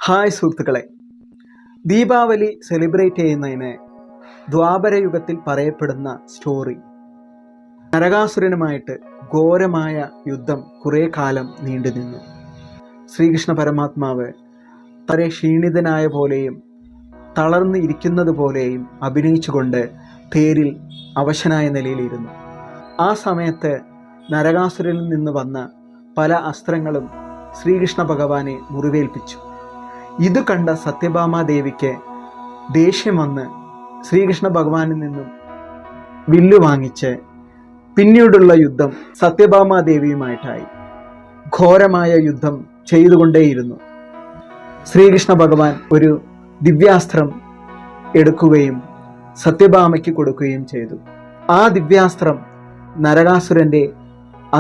Hi സുഹൃത്തുക്കളെ, Deepavali celebrate ചെയ്യുന്നതിന് ദ്വാപരയുഗത്തിൽ പറയപ്പെടുന്ന സ്റ്റോറി. നരകാസുരനുമായിട്ട് ഘോരമായ യുദ്ധം കുറേ കാലം നീണ്ടുനിന്നു. ശ്രീകൃഷ്ണ പരമാത്മാവ് വളരെ ക്ഷീണിതനായ പോലെയും തളർന്ന് ഇരിക്കുന്നത് പോലെയും അഭിനയിച്ചുകൊണ്ട് തേരിൽ അവശനായ നിലയിലിരുന്നു. ആ സമയത്ത് നരകാസുരനിൽ നിന്ന് വന്ന പല അസ്ത്രങ്ങളും ശ്രീകൃഷ്ണ ഭഗവാനെ മുറിവേൽപ്പിച്ചു. ഇത് കണ്ട സത്യഭാമാദേവിക്ക് ദേഷ്യം വന്ന് ശ്രീകൃഷ്ണ ഭഗവാനിൽ നിന്നും വില്ല് വാങ്ങിച്ച് പിന്നീടുള്ള യുദ്ധം സത്യഭാമാദേവിയുമായിട്ടായി. ഘോരമായ യുദ്ധം ചെയ്തുകൊണ്ടേയിരുന്നു. ശ്രീകൃഷ്ണ ഭഗവാൻ ഒരു ദിവ്യാസ്ത്രം എടുക്കുകയും സത്യഭാമയ്ക്ക് കൊടുക്കുകയും ചെയ്തു. ആ ദിവ്യാസ്ത്രം നരകാസുരൻ്റെ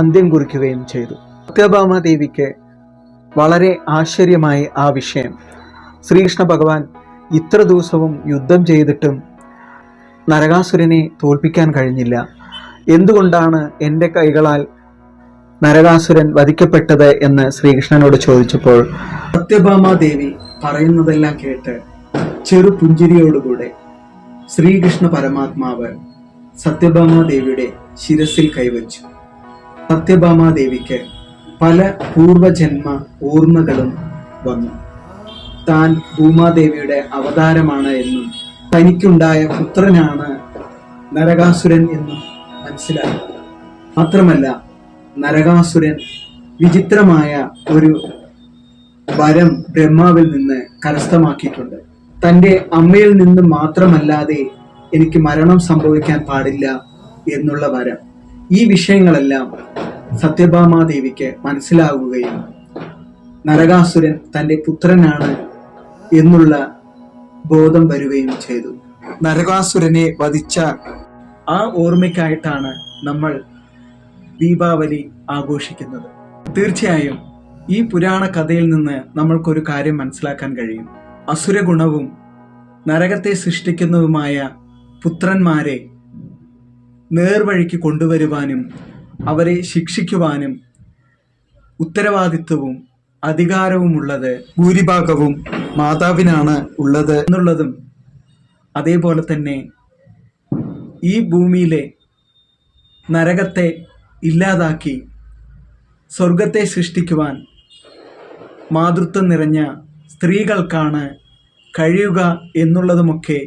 അന്ത്യം കുറിക്കുകയും ചെയ്തു. സത്യഭാമാദേവിക്ക് വളരെ ആശ്ചര്യമായി ആ വിഷയം. ശ്രീകൃഷ്ണ ഭഗവാൻ ഇത്ര ദിവസവും യുദ്ധം ചെയ്തിട്ടും നരകാസുരനെ തോൽപ്പിക്കാൻ കഴിഞ്ഞില്ല. എന്തുകൊണ്ടാണ് എൻ്റെ കൈകളാൽ നരകാസുരൻ വധിക്കപ്പെട്ടത് എന്ന് ശ്രീകൃഷ്ണനോട് ചോദിച്ചപ്പോൾ സത്യഭാമാദേവി പറയുന്നതെല്ലാം കേട്ട് ചെറു പുഞ്ചിരിയോടുകൂടെ ശ്രീകൃഷ്ണ പരമാത്മാവ് സത്യഭാമാദേവിയുടെ ശിരസിൽ കൈവച്ചു. സത്യഭാമാദേവിക്ക് പല പൂർവജന്മ ഓർമ്മകളും വന്നു. താൻ ഭൂമാദേവിയുടെ അവതാരമാണ് എന്നും തനിക്കുണ്ടായ പുത്രനാണ് നരകാസുരൻ എന്നും മനസ്സിലായി. മാത്രമല്ല, നരകാസുരൻ വിചിത്രമായ ഒരു വരം ബ്രഹ്മാവിൽ നിന്ന് കരസ്ഥമാക്കിയിട്ടുണ്ട്. തൻ്റെ അമ്മയിൽ നിന്ന് മാത്രമല്ലാതെ എനിക്ക് മരണം സംഭവിക്കാൻ പാടില്ല എന്നുള്ള വരം. ഈ വിഷയങ്ങളെല്ലാം സത്യഭാമാദേവിക്ക് മനസ്സിലാവുകയും നരകാസുരൻ തൻ്റെ പുത്രനാണ് എന്നുള്ള ബോധം വരികയും ചെയ്തു. നരകാസുരനെ വധിച്ച ആ ഓർമ്മയ്ക്കായിട്ടാണ് നമ്മൾ ദീപാവലി ആഘോഷിക്കുന്നത്. തീർച്ചയായും ഈ പുരാണ കഥയിൽ നിന്ന് നമ്മൾക്കൊരു കാര്യം മനസ്സിലാക്കാൻ കഴിയും. അസുരഗുണവും നരകത്തെ സൃഷ്ടിക്കുന്നതുമായ പുത്രന്മാരെ നേർവഴിക്ക് കൊണ്ടുവരുവാനും അവരെ ശിക്ഷിക്കുവാനും ഉത്തരവാദിത്വവും അധികാരവുമുള്ളത് ഭൂരിഭാഗവും മാതാവിനാണ് ഉള്ളത് എന്നുള്ളതും, അതേപോലെ തന്നെ ഈ ഭൂമിയിലെ നരകത്തെ ഇല്ലാതാക്കി സ്വർഗത്തെ സൃഷ്ടിക്കുവാൻ മാതൃത്വം നിറഞ്ഞ സ്ത്രീകൾക്കാണ് കഴിയുക എന്നുള്ളതുമൊക്കെ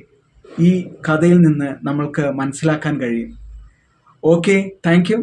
ഈ കഥയിൽ നിന്ന് നമ്മൾക്ക് മനസ്സിലാക്കാൻ കഴിയും. Okay, thank you.